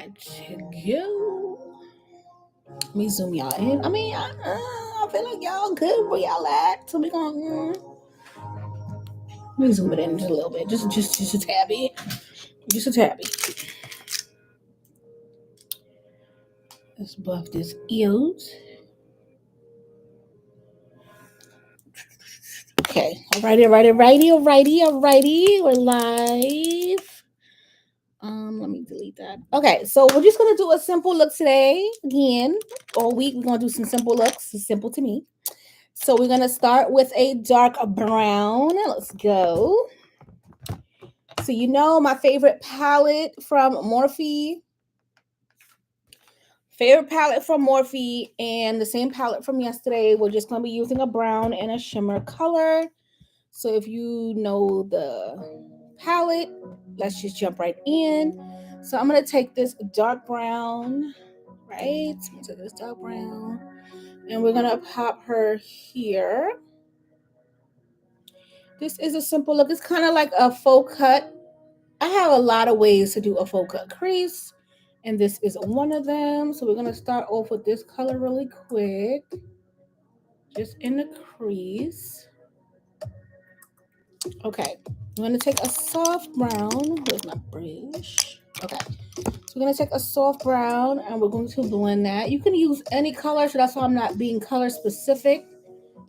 got to go. Let me zoom y'all in. I mean, I feel like y'all good where y'all at. So we gonna let me zoom it in just a little bit, just a tabby, just a tabby. Let's buff this ears. Okay, alrighty. We're live. Let me delete that. Okay, so we're just gonna do a simple look today. Again, all week we're gonna do some simple looks. It's simple to me. So we're gonna start with a dark brown. Let's go. So you know my favorite palette from Morphe. And the same palette from yesterday. We're just gonna be using a brown and a shimmer color. So if you know the palette, let's just jump right in. So I'm gonna take this dark brown, right? I'm gonna take this dark brown, and we're gonna pop her here. This is a simple look. It's kind of like a faux cut. I have a lot of ways to do a faux cut crease, and this is one of them. So we're gonna start off with this color really quick, just in the crease. Okay, I'm gonna take a soft brown. Where's my brush? Okay, so we're gonna take a soft brown and we're going to blend that. You can use any color, so that's why I'm not being color specific.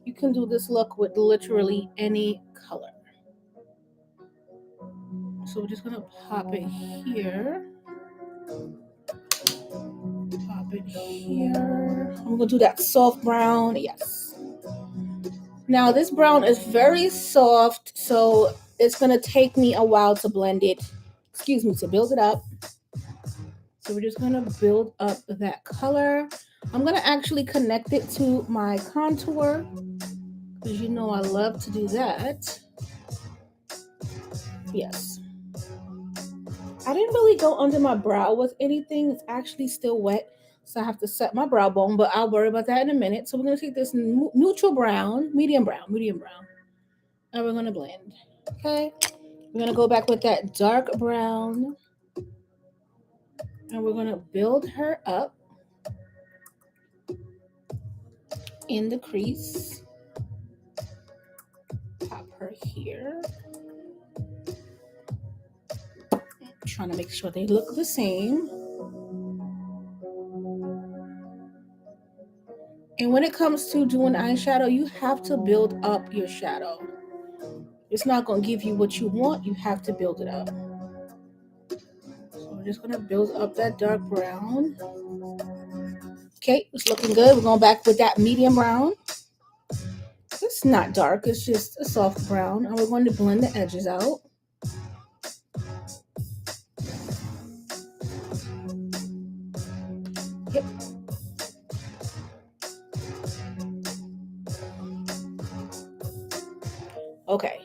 You can do this look with literally any color. So we're just gonna pop it here. Pop it here. I'm gonna do that soft brown. Yes. Now this brown is very soft, so it's gonna take me a while to blend it. Excuse me, to build it up. So we're just gonna build up that color. I'm gonna actually connect it to my contour because you know I love to do that. Yes. I didn't really go under my brow with anything. It's actually still wet, so I have to set my brow bone, but I'll worry about that in a minute. So we're gonna take this neutral brown, medium brown, and we're gonna blend. Okay. We're gonna go back with that dark brown, and we're gonna build her up in the crease. Pop her here. Trying to make sure they look the same. And when it comes to doing eyeshadow, you have to build up your shadow. It's not going to give you what you want. You have to build it up. So we're just going to build up that dark brown. Okay, it's looking good. We're going back with that medium brown. It's not dark. It's just a soft brown. And we're going to blend the edges out. Yep. Okay.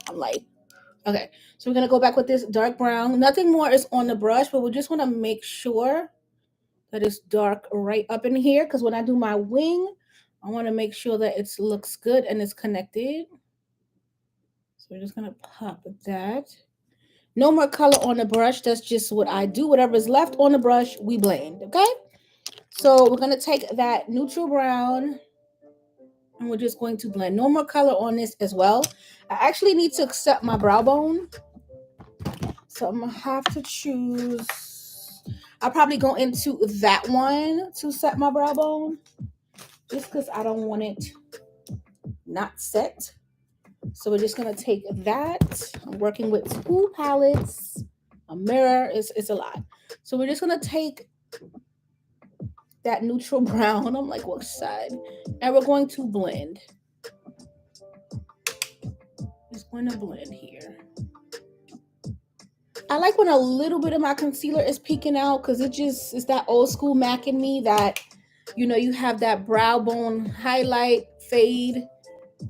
I'm like, okay. So we're going to go back with this dark brown. Nothing more is on the brush, but we just want to make sure that it's dark right up in here, because when I do my wing, I want to make sure that it looks good and it's connected. So we're just going to pop that. No more color on the brush. That's just what I do. Whatever's left on the brush, we blend. Okay. So we're going to take that neutral brown and we're just going to blend. No more color on this as well. I actually need to accept my brow bone. So I'm going to have to choose. I'll probably go into that one to set my brow bone, just because I don't want it not set. So we're just going to take that. I'm working with 2 palettes. A mirror. It's a lot. So we're just going to take that neutral brown. I'm like, which side? And we're going to blend. Just going to blend here. I like when a little bit of my concealer is peeking out, because it's that old school MAC in me that, you know, you have that brow bone highlight fade.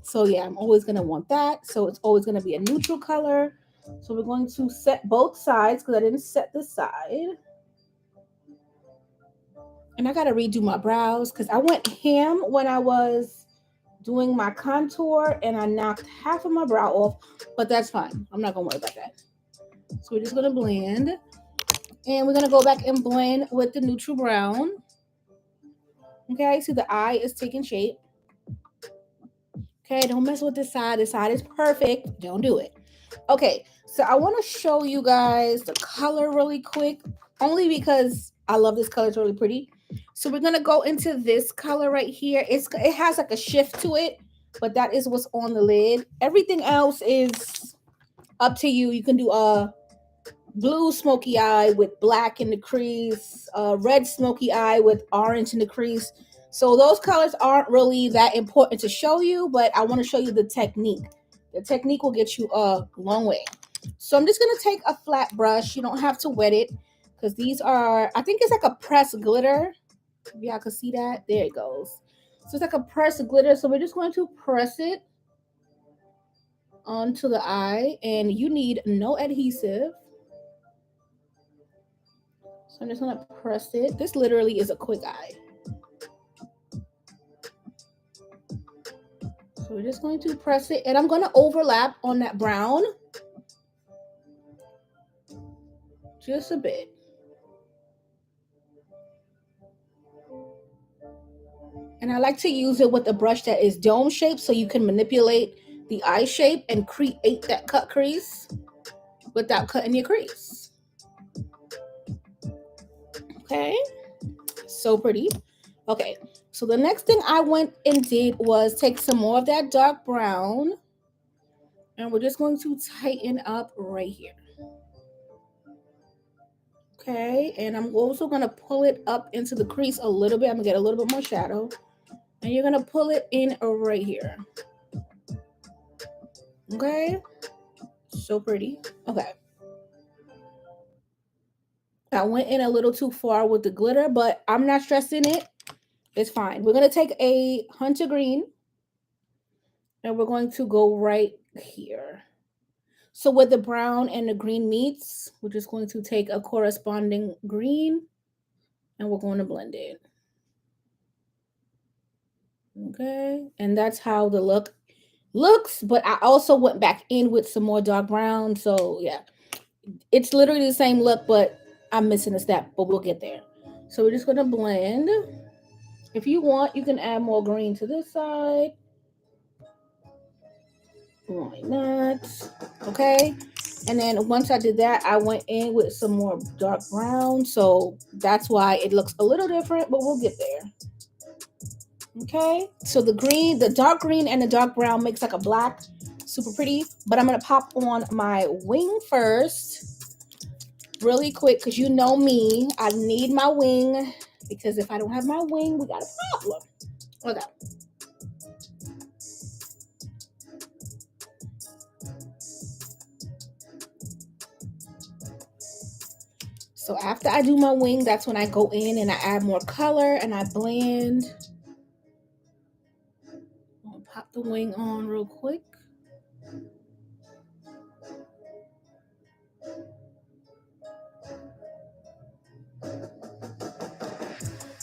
So yeah, I'm always going to want that. So it's always going to be a neutral color. So we're going to set both sides because I didn't set this side. And I got to redo my brows because I went ham when I was doing my contour and I knocked half of my brow off, but that's fine. I'm not going to worry about that. So we're just gonna blend. And we're gonna go back and blend with the neutral brown. Okay, so the eye is taking shape. Okay, don't mess with this side. This side is perfect. Don't do it. Okay, so I want to show you guys the color really quick, only because I love this color. It's really pretty. So we're gonna go into this color right here. It has like a shift to it, but that is what's on the lid. Everything else is up to you. You can do a blue smoky eye with black in the crease, red smoky eye with orange in the crease. So those colors aren't really that important to show you, but I want to show you the technique. The technique will get you a long way. So I'm just going to take a flat brush. You don't have to wet it because these are, I think it's like a pressed glitter. If y'all can see that. There it goes. So it's like a pressed glitter. So we're just going to press it onto the eye, and you need no adhesive. So I'm just gonna press it. This literally is a quick eye. So we're just going to press it, and I'm gonna overlap on that brown just a bit. And I like to use it with a brush that is dome shaped so you can manipulate the eye shape and create that cut crease without cutting your crease. Okay, so pretty. Okay, so the next thing I went and did was take some more of that dark brown, and we're just going to tighten up right here. Okay, and I'm also going to pull it up into the crease a little bit. I'm going to get a little bit more shadow. And you're going to pull it in right here. Okay, so pretty. Okay. I went in a little too far with the glitter, but I'm not stressing it. It's fine. We're going to take a hunter green, and we're going to go right here. So where the brown and the green meets, we're just going to take a corresponding green, and we're going to blend it. Okay, and that's how the look looks, but I also went back in with some more dark brown. So yeah, it's literally the same look, but I'm missing a step, but we'll get there. So we're just going to blend. If you want, you can add more green to this side. Why not? Okay. And then once I did that, I went in with some more dark brown. So that's why it looks a little different, but we'll get there. Okay. So the green, the dark green and the dark brown makes like a black. Super pretty. But I'm going to pop on my wing first. Really quick, because you know me. I need my wing. Because if I don't have my wing, we got a problem. Okay. So after I do my wing, that's when I go in and I add more color and I blend. I'll pop the wing on real quick.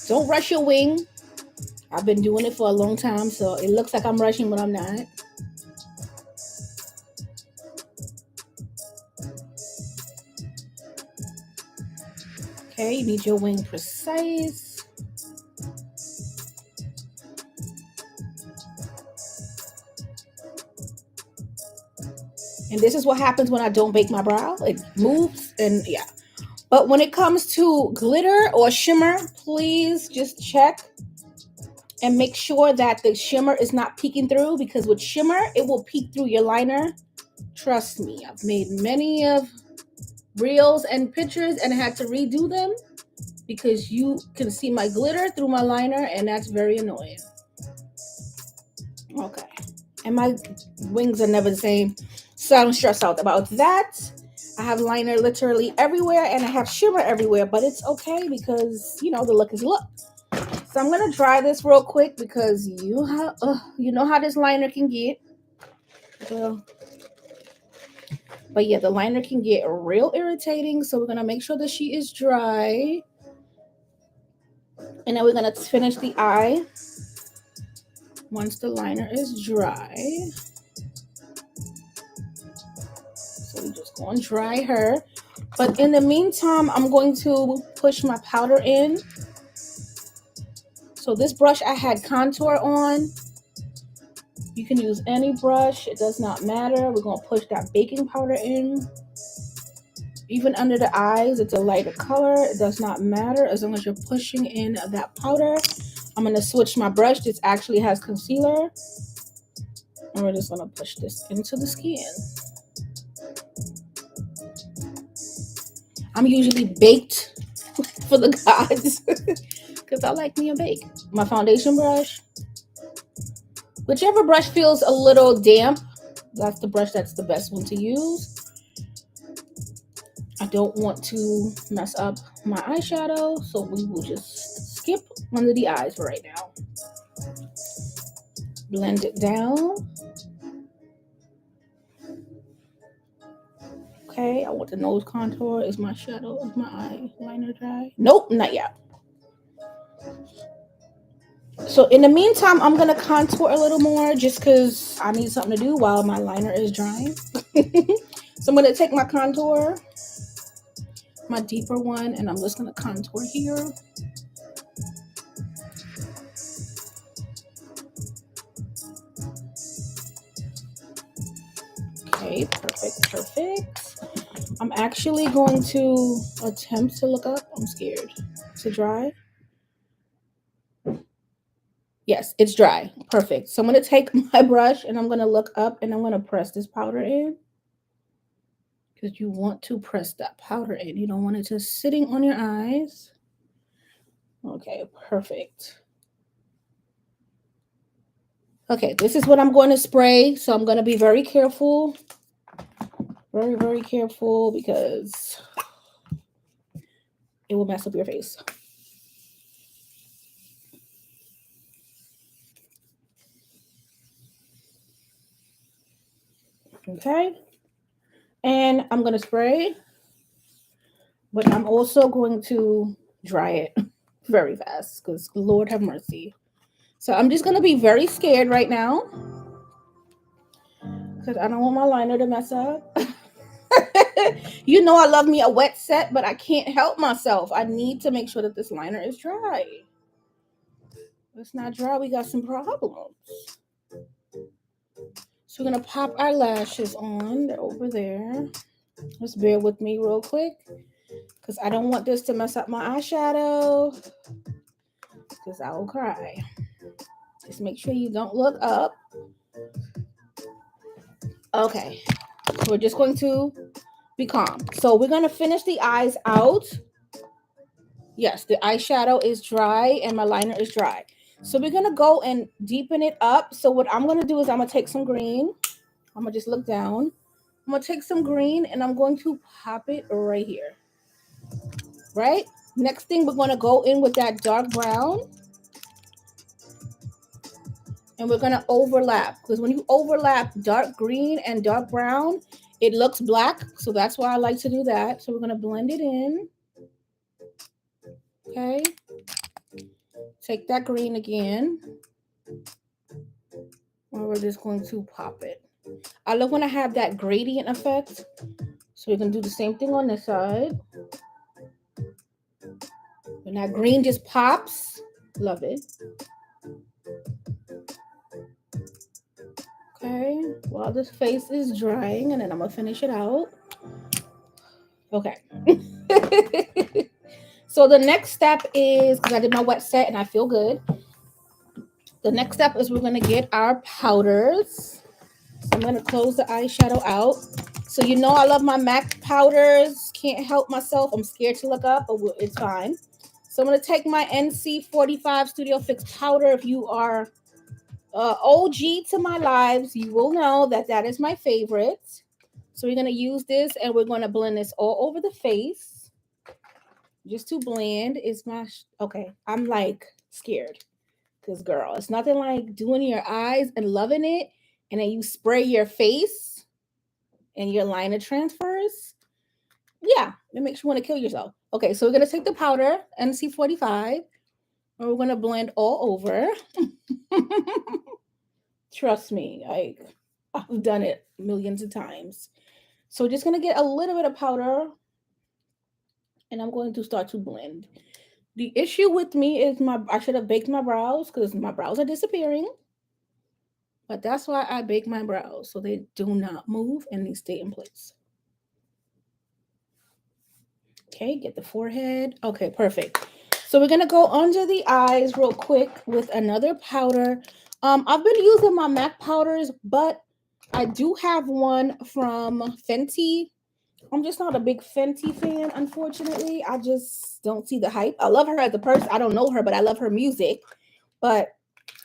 Don't rush your wing. I've been doing it for a long time, so it looks like I'm rushing, but I'm not. Okay, you need your wing precise. And this is what happens when I don't bake my brow. It moves and yeah. But when it comes to glitter or shimmer, please just check and make sure that the shimmer is not peeking through, because with shimmer, it will peek through your liner. Trust me, I've made many of reels and pictures and had to redo them because you can see my glitter through my liner, and that's very annoying. Okay, and my wings are never the same, so I don't stress out about that. I have liner literally everywhere and I have shimmer everywhere, but it's okay because, you know, the look is look. So I'm gonna dry this real quick because you know how this liner can get. But yeah, the liner can get real irritating. So we're gonna make sure that she is dry. And then we're gonna finish the eye once the liner is dry. So we just gonna dry her. But in the meantime, I'm going to push my powder in. So this brush I had contour on. You can use any brush, it does not matter. We're gonna push that baking powder in. Even under the eyes, it's a lighter color. It does not matter as long as you're pushing in that powder. I'm gonna switch my brush. This actually has concealer. And we're just gonna push this into the skin. I'm usually baked for the gods because I like me a bake. My foundation brush. Whichever brush feels a little damp, that's the brush that's the best one to use. I don't want to mess up my eyeshadow, so we will just skip under the eyes for right now. Blend it down. Okay, I want the nose contour. Is my shadow, is my eyeliner dry? Nope, not yet. So in the meantime, I'm going to contour a little more just because I need something to do while my liner is drying. So I'm going to take my contour, my deeper one, and I'm just going to contour here. Okay, perfect. I'm actually going to attempt to look up. I'm scared. Is it dry? Yes, it's dry. Perfect. So I'm going to take my brush and I'm going to look up and I'm going to press this powder in. Because you want to press that powder in. You don't want it just sitting on your eyes. Okay, perfect. Okay, this is what I'm going to spray. So I'm going to be very careful. Very careful because it will mess up your face. Okay. And I'm going to spray. But I'm also going to dry it very fast because Lord have mercy. So I'm just going to be very scared right now because I don't want my liner to mess up. You know I love me a wet set, but I can't help myself. I need to make sure that this liner is dry. If it's not dry, we got some problems. So we're going to pop our lashes on. They're over there. Just bear with me real quick because I don't want this to mess up my eyeshadow because I will cry. Just make sure you don't look up. Okay, so we're just going to be calm. So we're going to finish the eyes out. Yes, the eyeshadow is dry and my liner is dry. So we're going to go and deepen it up. So what I'm going to do is I'm going to take some green. I'm going to just look down. I'm going to take some green and I'm going to pop it right here. Right? Next thing, we're going to go in with that dark brown. And we're going to overlap. Because when you overlap dark green and dark brown, it looks black. So that's why I like to do that. So we're going to blend it in. Okay. Take that green again. And we're just going to pop it. I love when I have that gradient effect. So we're going to do the same thing on this side. When that green just pops, love it. Okay, while this face is drying, and then I'm going to finish it out. Okay. So the next step is, because I did my wet set and I feel good. The next step is we're going to get our powders. So I'm going to close the eyeshadow out. So you know I love my MAC powders. Can't help myself. I'm scared to look up, but it's fine. So I'm going to take my NC45 Studio Fix powder. If you are OG to my lives, you will know that that is my favorite. So we're going to use this and we're going to blend this all over the face. Just to blend is my... Okay, I'm like scared. Because girl, it's nothing like doing your eyes and loving it. And then you spray your face and your liner transfers. Yeah, it makes you want to kill yourself. Okay, so we're going to take the powder, NC45. And we're going to blend all over. Trust me, I've done it millions of times. So we're just going to get a little bit of powder and I'm going to start to blend. The issue with me is I should have baked my brows because my brows are disappearing. But that's why I bake my brows so they do not move and they stay in place. Okay, get the forehead. Okay, perfect. So we're gonna go under the eyes real quick with another powder. I've been using my MAC powders, but I do have one from Fenty. I'm just not a big Fenty fan, unfortunately. I just don't see the hype. I love her as a person. I don't know her, but I love her music. But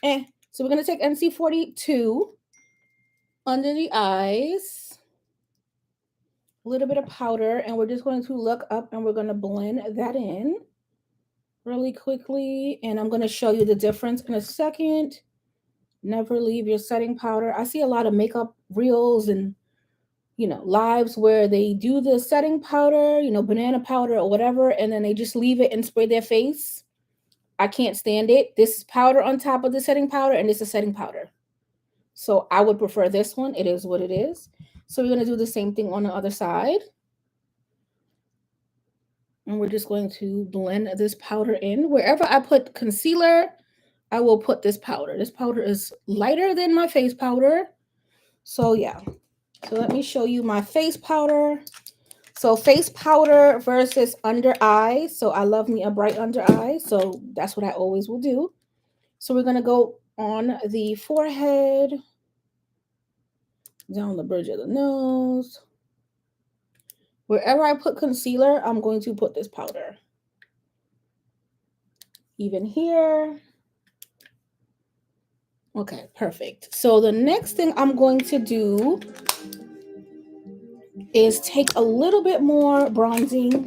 so we're gonna take NC42 under the eyes, a little bit of powder, and we're just going to look up and we're going to blend that in really quickly. And I'm going to show you the difference in a second. Never leave your setting powder. I see a lot of makeup reels and lives where they do the setting powder, banana powder or whatever, and then they just leave it and spray their face. I can't stand it. This is powder on top of the setting powder, and this is setting powder. So I would prefer this one. It is what it is. So we're going to do the same thing on the other side. And we're just going to blend this powder in. Wherever I put concealer, I will put this powder. This powder is lighter than my face powder. So yeah. So let me show you my face powder. So face powder versus under eye. So I love me a bright under eye. So that's what I always will do. So we're going to go on the forehead, down the bridge of the nose. Wherever I put concealer, I'm going to put this powder. Even here. Okay, perfect. So the next thing I'm going to do is take a little bit more bronzing.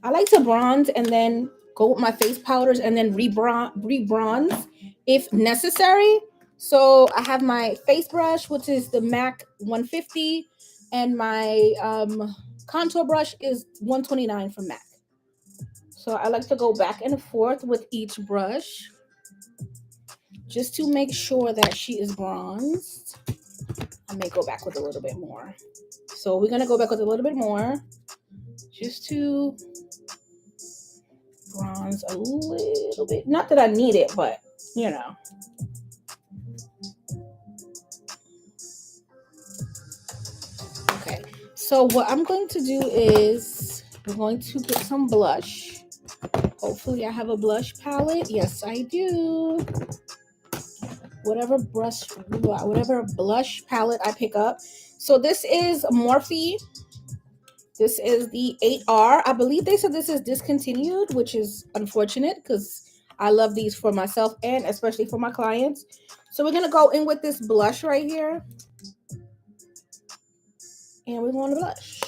I like to bronze and then go with my face powders and then re-bronze if necessary. So I have my face brush, which is the MAC 150, and my contour brush is 129 from MAC. So I like to go back and forth with each brush just to make sure that she is bronzed. I may go back with a little bit more. So we're going to go back with a little bit more just to bronze a little bit. Not that I need it, but Okay. So what I'm going to do is we're going to get some blush. Hopefully I have a blush palette. Yes, I do. Whatever blush palette I pick up. So this is Morphe. This is the 8R. I believe they said this is discontinued, which is unfortunate because I love these for myself and especially for my clients. So we're going to go in with this blush right here. And we're going to blush.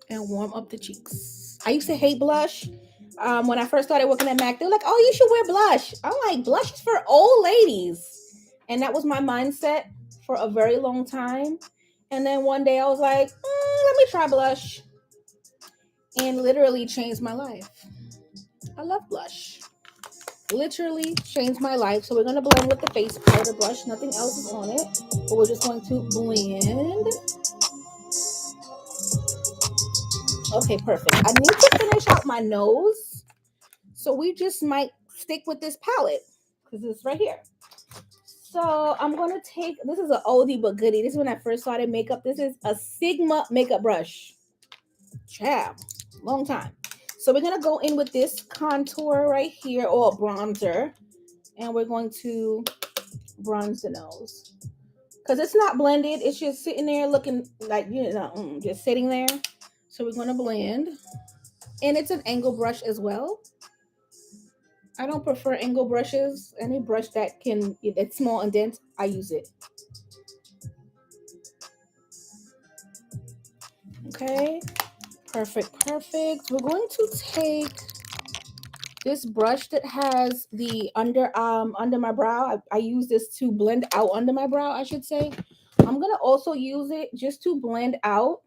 And warm up the cheeks. I used to hate blush. When I first started working at MAC, they were like, oh, you should wear blush. I'm like, blush is for old ladies. And that was my mindset for a very long time. And then one day I was like, let me try blush. And literally changed my life. I love blush. Literally changed my life. So we're going to blend with the face powder brush. Nothing else is on it. But we're just going to blend. Okay, perfect. I need to finish out my nose. So we just might stick with this palette because it's right here. So I'm going to take, this is an oldie but goodie. This is when I first started makeup. This is a Sigma makeup brush. Ciao. Long time. So we're going to go in with this contour right here, or bronzer. And we're going to bronze the nose. Because it's not blended. It's just sitting there looking like, just sitting there. So we're going to blend. And it's an angle brush as well. I don't prefer angle brushes. Any brush that's small and dense, I use it. Okay, perfect. We're going to take this brush that has the under my brow. I use this to blend out under my brow, I should say. I'm gonna also use it just to blend out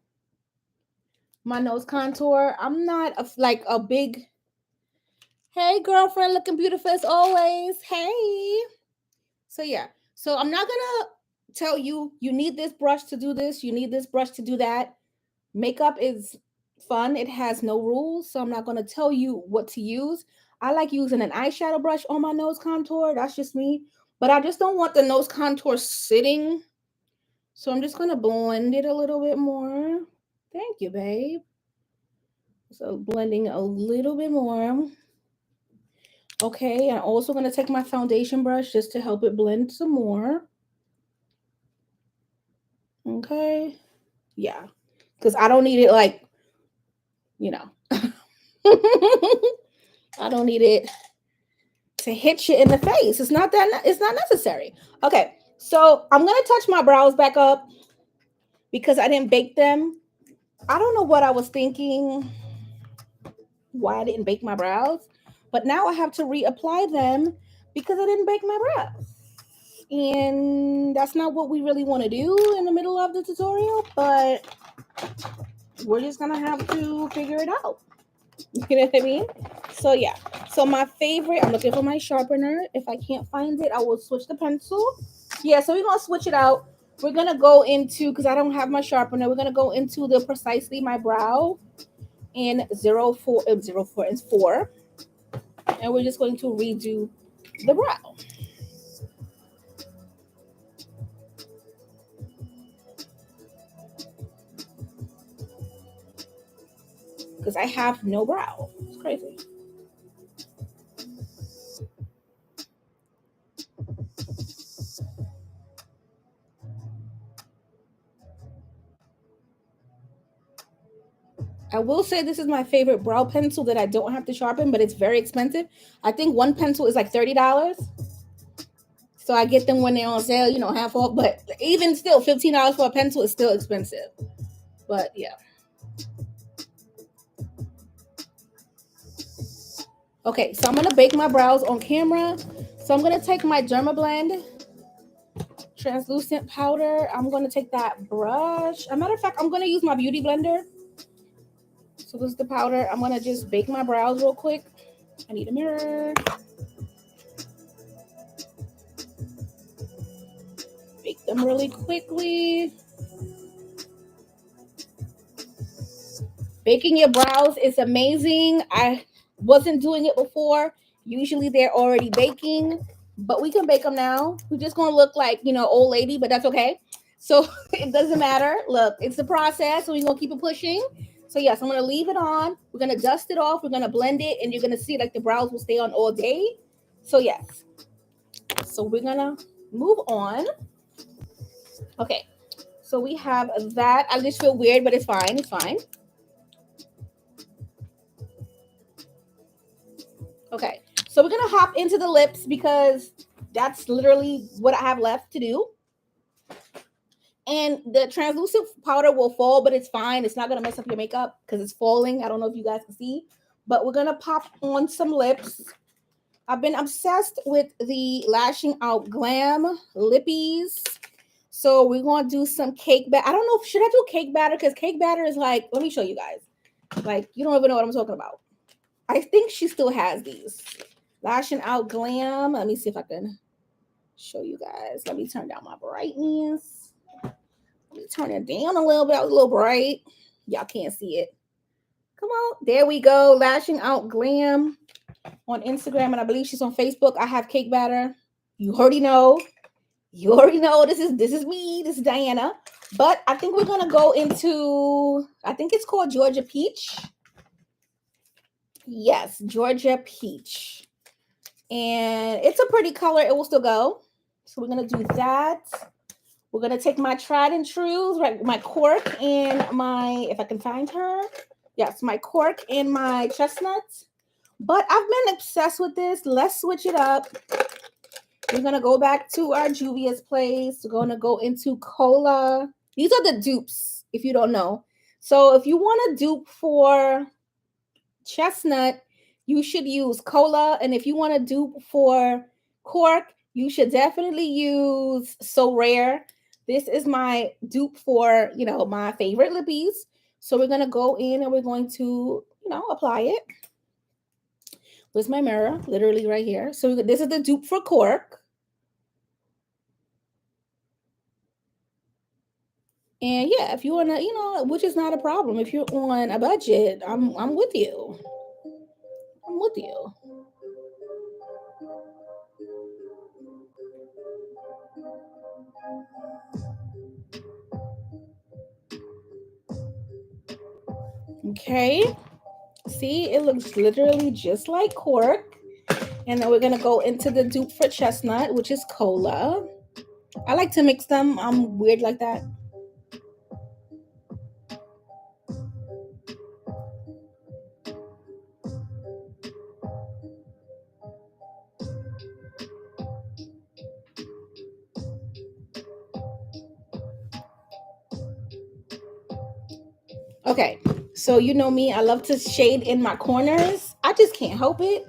my nose contour. I'm not a big, hey girlfriend, looking beautiful as always. Hey. So yeah. So I'm not gonna tell you you need this brush to do this, you need this brush to do that. Makeup is fun. It has no rules, so I'm not going to tell you what to use. I like using an eyeshadow brush on my nose contour. That's just me. But I just don't want the nose contour sitting. So I'm just going to blend it a little bit more. Thank you, babe. So blending a little bit more. Okay, I'm also going to take my foundation brush just to help it blend some more. Okay. Yeah. Because I don't need it like, you know. I don't need it to hit you in the face. It's not necessary. Okay. So I'm going to touch my brows back up because I didn't bake them. I don't know what I was thinking, why I didn't bake my brows, but now I have to reapply them because I didn't bake my brows. And that's not what we really want to do in the middle of the tutorial, but we're just going to have to figure it out. You know what I mean? So yeah. So my favorite, I'm looking for my sharpener. If I can't find it, I will switch the pencil. Yeah, so we're going to switch it out. We're going to go into, because I don't have my sharpener, we're going to go into the Precisely My Brow in 04 and 4. And we're just going to redo the brow. Because I have no brow. It's crazy. I will say this is my favorite brow pencil that I don't have to sharpen, but it's very expensive. I think one pencil is like $30. So I get them when they're on sale, you know, half off. But even still, $15 for a pencil is still expensive. But yeah. Okay, so I'm gonna bake my brows on camera. So I'm gonna take my Dermablend translucent powder. I'm gonna take that brush. As a matter of fact, I'm gonna use my beauty blender. So this is the powder. I'm gonna just bake my brows real quick. I need a mirror. Bake them really quickly. Baking your brows is amazing. I wasn't doing it before. Usually they're already baking, but we can bake them now. We're just gonna look like, you know, old lady, but that's okay. So it doesn't matter. Look, it's the process, so we're gonna keep it pushing. So yes, I'm gonna leave it on. We're gonna dust it off. We're gonna blend it, and you're gonna see like the brows will stay on all day. So yes. So we're gonna move on. Okay. So we have that. I just feel weird, but it's fine. It's fine. Okay, so we're gonna hop into the lips because that's literally what I have left to do. And the translucent powder will fall, but it's fine. It's not gonna mess up your makeup because it's falling. I don't know if you guys can see, but we're gonna pop on some lips. I've been obsessed with the Lashing Out Glam lippies. So we're gonna do some cake batter. I don't know, should I do cake batter? Because cake batter is like, let me show you guys. Like, you don't even know what I'm talking about. I think she still has these. Lashing Out Glam. Let me see if I can show you guys. Let me turn down my brightness. Let me turn it down a little bit. I was a little bright. Y'all can't see it. Come on. There we go. Lashing Out Glam on Instagram. And I believe she's on Facebook. I have cake batter. You already know. You already know this is me. This is Diana. But I think we're gonna go into, I think it's called Georgia Peach. Yes, Georgia Peach. And it's a pretty color. It will still go. So we're going to do that. We're going to take my tried and trues, right? My cork and my, if I can find her. Yes, my cork and my chestnut. But I've been obsessed with this. Let's switch it up. We're going to go back to our Juvia's Place. We're going to go into Cola. These are the dupes, if you don't know. So if you want a dupe for chestnut, you should use Cola. And if you want to dupe for cork, you should definitely use So Rare. This is my dupe for, you know, my favorite lippies. So we're going to go in and we're going to, you know, apply it. Where's my mirror? Literally right here. So this is the dupe for cork. And yeah, if you wanna, which is not a problem. If you're on a budget, I'm with you. I'm with you. Okay. See, it looks literally just like cork. And then we're gonna go into the dupe for chestnut, which is cola. I like to mix them. I'm weird like that. Okay, so you know me, I love to shade in my corners. I just can't help it.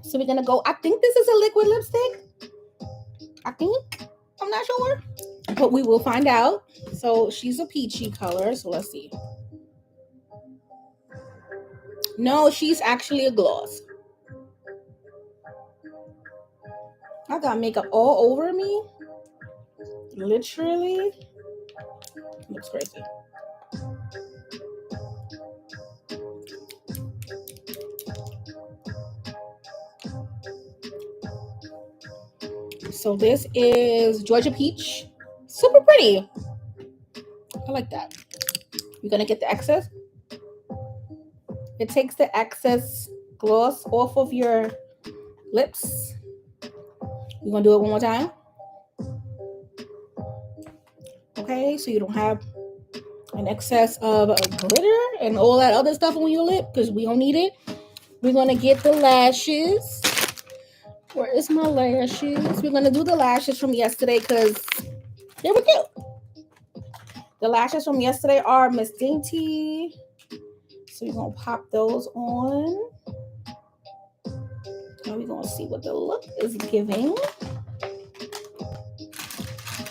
So we're gonna go. I think this is a liquid lipstick. I think. I'm not sure, but we will find out. So she's a peachy color. So let's see. No, she's actually a gloss. I got makeup all over me. Literally. Looks crazy. So this is Georgia Peach. Super pretty. I like that. You're gonna get the excess. It takes the excess gloss off of your lips. You're gonna do it one more time. Okay, so you don't have an excess of glitter and all that other stuff on your lip because we don't need it. We're gonna get the lashes. Where is my lashes? We're gonna do the lashes from yesterday because they were cute. The lashes from yesterday are Miss Dainty. So we're gonna pop those on. Now we're gonna see what the look is giving.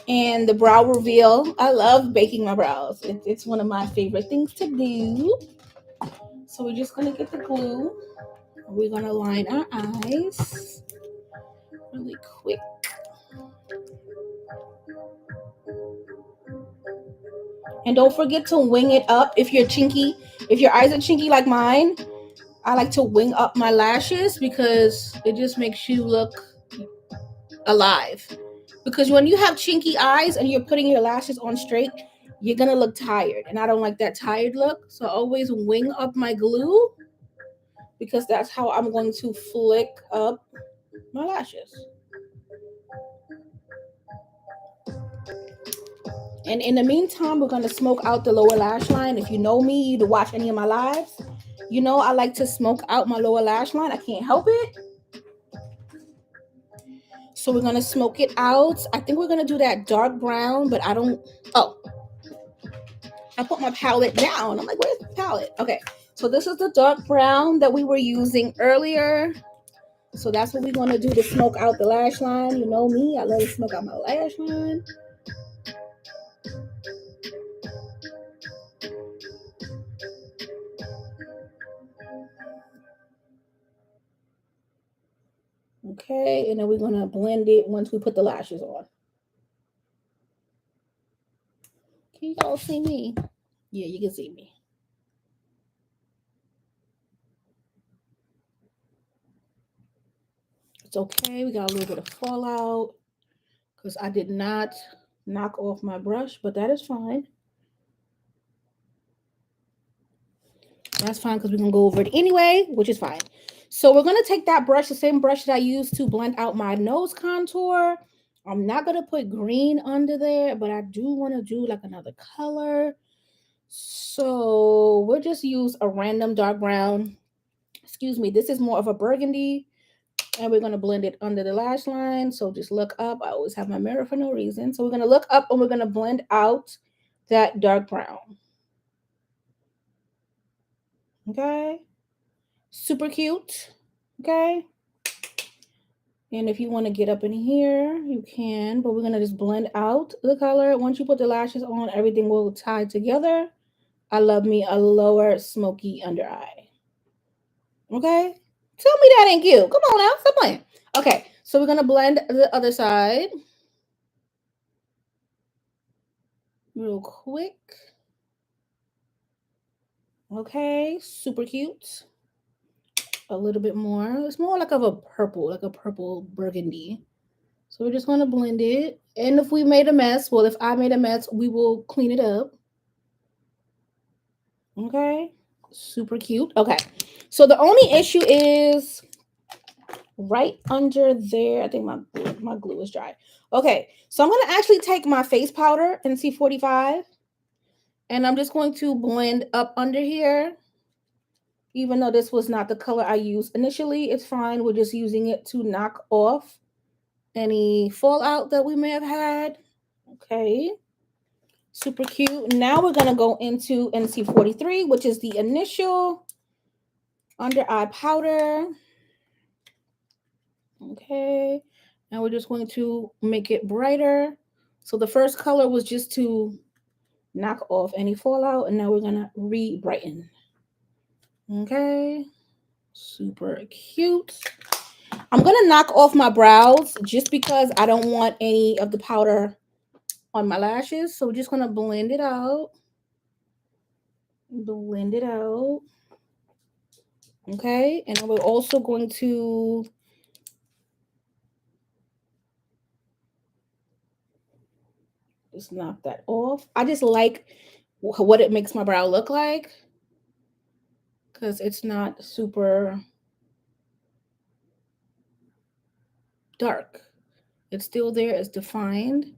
And the brow reveal. I love baking my brows. It's one of my favorite things to do. So we're just gonna get the glue. We're gonna line our eyes really quick. And don't forget to wing it up if you're chinky. If your eyes are chinky like mine, I like to wing up my lashes because it just makes you look alive. Because when you have chinky eyes and you're putting your lashes on straight, you're gonna look tired. And I don't like that tired look. So I always wing up my glue because that's how I'm going to flick up my lashes. And in the meantime, we're going to smoke out the lower lash line. If you know me, to watch any of my lives, you know I like to smoke out my lower lash line. I can't help it. So we're going to smoke it out. I think we're going to do that dark brown, but I don't... Oh, I put my palette down. I'm like, where's the palette? Okay, so this is the dark brown that we were using earlier. So that's what we're going to do to smoke out the lash line. You know me, I love to smoke out my lash line. Okay, and then we're going to blend it once we put the lashes on. Can y'all see me? Yeah, you can see me. It's okay. We got a little bit of fallout because I did not knock off my brush, but that is fine. That's fine because we're going to go over it anyway, which is fine. So we're going to take that brush, the same brush that I used to blend out my nose contour. I'm not going to put green under there, but I do want to do like another color. So we'll just use a random dark brown. Excuse me. This is more of a burgundy. And we're going to blend it under the lash line. So just look up. I always have my mirror for no reason. So we're going to look up and we're going to blend out that dark brown. Okay. Super cute. Okay. And if you want to get up in here, you can. But we're going to just blend out the color. Once you put the lashes on, everything will tie together. I love me a lower smoky under eye. Okay. Tell me that ain't cute. Come on now. Stop playing. Okay. So we're going to blend the other side. real quick. Okay, super cute. A little bit more. It's more like a purple burgundy. So we're just going to blend it. And if we made a mess, well, if I made a mess, we will clean it up. Okay, super cute. Okay, so the only issue is right under there. I think my glue is dry. Okay, so I'm going to actually take my face powder NC45 and I'm just going to blend up under here. Even though this was not the color I used initially, it's fine. We're just using it to knock off any fallout that we may have had. Okay, super cute. Now we're going to go into NC43, which is the initial under eye powder. Okay, and we're just going to make it brighter. So the first color was just to knock off any fallout, and now we're going to re-brighten. Okay, super cute. I'm going to knock off my brows just because I don't want any of the powder on my lashes. So we're just going to blend it out. Blend it out. Okay, and we're also going to just knock that off. I just like what it makes my brow look like because it's not super dark. It's still there, it's defined,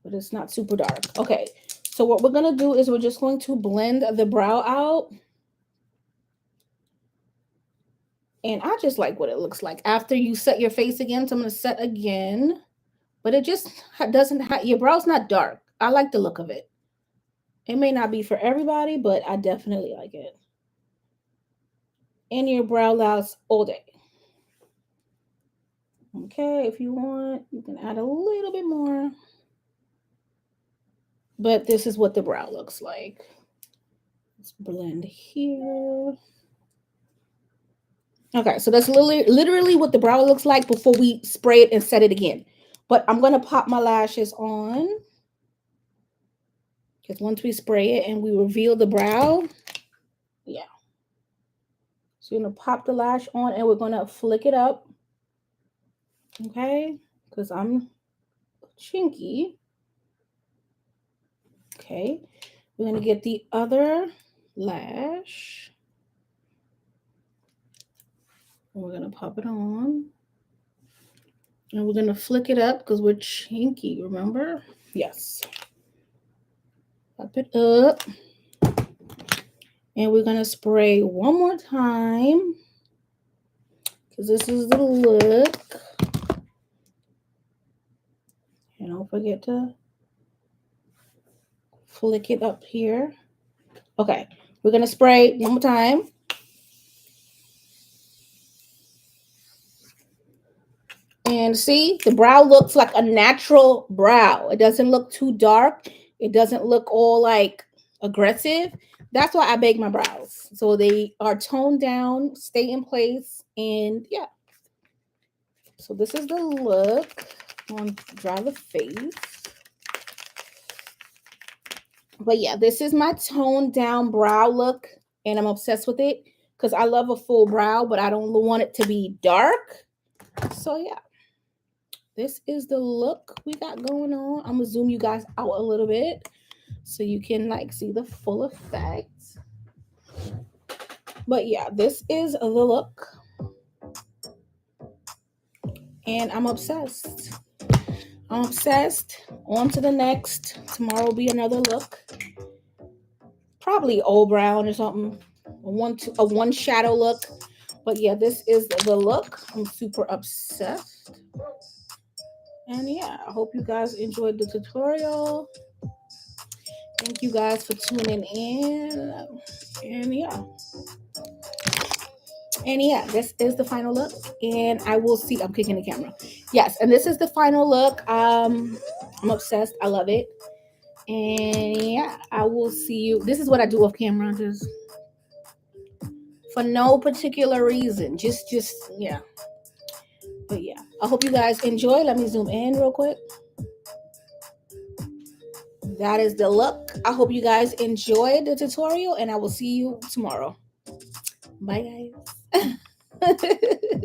but it's not super dark. Okay, so what we're going to do is we're just going to blend the brow out. And I just like what it looks like after you set your face again. So I'm going to set again, but it just doesn't have, your brow's not dark. I like the look of it. It may not be for everybody, but I definitely like it. And your brow lasts all day. Okay, if you want, you can add a little bit more. But this is what the brow looks like. Let's blend here. Okay, so that's literally what the brow looks like before we spray it and set it again. But I'm going to pop my lashes on. Because once we spray it and we reveal the brow, yeah. So you're going to pop the lash on and we're going to flick it up. Okay, because I'm chinky. Okay, we're going to get the other lash. And we're going to pop it on. And we're going to flick it up because we're chinky, remember? Yes. Pop it up. And we're going to spray one more time because this is the look. And don't forget to flick it up here. Okay, we're going to spray one more time. And see, the brow looks like a natural brow. It doesn't look too dark. It doesn't look all like aggressive. That's why I bake my brows. So they are toned down, stay in place, and yeah. So this is the look. I'm going to dry the face. But yeah, this is my toned down brow look, and I'm obsessed with it because I love a full brow, but I don't want it to be dark. So yeah, this is the look we got going on. I'm gonna zoom you guys out a little bit so you can like see the full effect. But yeah, this is the look, and I'm obsessed. I'm obsessed. On to the next. Tomorrow will be another look. Probably old brown or something. A one shadow look. But yeah, this is the look. I'm super obsessed. And yeah, I hope you guys enjoyed the tutorial. Thank you guys for tuning in. And yeah, this is the final look. And I will see. I'm kicking the camera. Yes, and this is the final look. I'm obsessed. I love it. And yeah, I will see you. This is what I do off camera, just for no particular reason. Just yeah. But yeah, I hope you guys enjoy. Let me zoom in real quick. that is the look. I hope you guys enjoyed the tutorial, and I will see you tomorrow. Bye, guys.